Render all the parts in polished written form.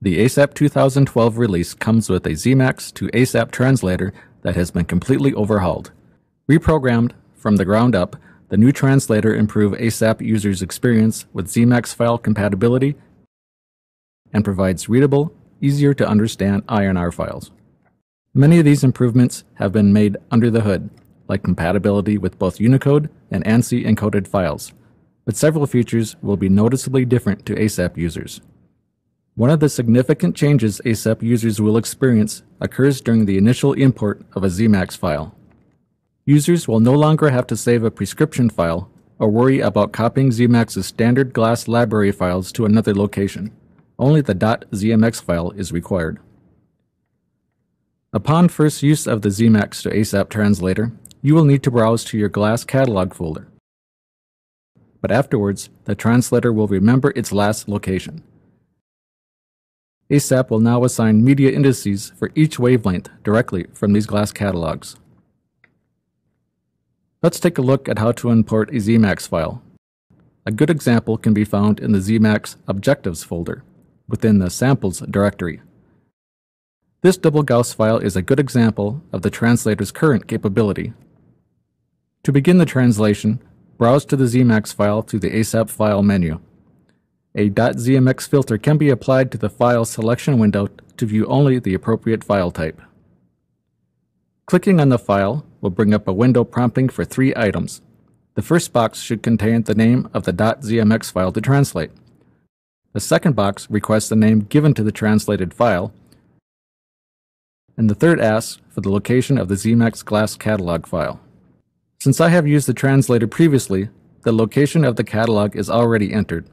The ASAP 2012 release comes with a Zemax to ASAP translator that has been completely overhauled. Reprogrammed from the ground up, the new translator improves ASAP users' experience with Zemax file compatibility and provides readable, easier to understand INR files. Many of these improvements have been made under the hood, like compatibility with both Unicode and ANSI encoded files, but several features will be noticeably different to ASAP users. One of the significant changes ASAP users will experience occurs during the initial import of a Zemax file. Users will no longer have to save a prescription file or worry about copying Zemax's standard GLASS library files to another location. Only the .zmx file is required. Upon first use of the Zemax to ASAP translator, you will need to browse to your GLASS catalog folder. But afterwards, the translator will remember its last location. ASAP will now assign media indices for each wavelength directly from these GLASS catalogs. Let's take a look at how to import a Zemax file. A good example can be found in the Zemax Objectives folder within the Samples directory. This double Gauss file is a good example of the translator's current capability. To begin the translation, browse to the Zemax file through the ASAP File menu. A .zmx filter can be applied to the file selection window to view only the appropriate file type. Clicking on the file will bring up a window prompting for 3 items. The first box should contain the name of the .zmx file to translate. The second box requests the name given to the translated file, and the third asks for the location of the Zemax GLASS catalog file. Since I have used the translator previously, the location of the catalog is already entered.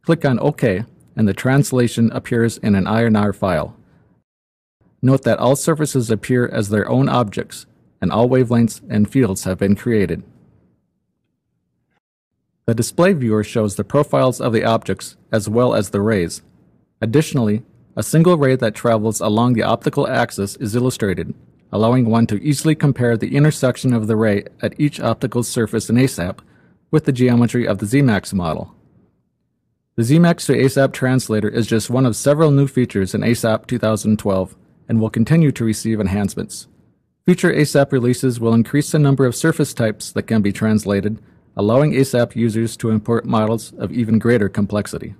Click on OK, and the translation appears in an INR file. Note that all surfaces appear as their own objects, and all wavelengths and fields have been created. The display viewer shows the profiles of the objects as well as the rays. Additionally, a single ray that travels along the optical axis is illustrated, allowing one to easily compare the intersection of the ray at each optical surface in ASAP with the geometry of the Zemax model. The Zemax to ASAP translator is just one of several new features in ASAP 2012 and will continue to receive enhancements. Future ASAP releases will increase the number of surface types that can be translated, allowing ASAP users to import models of even greater complexity.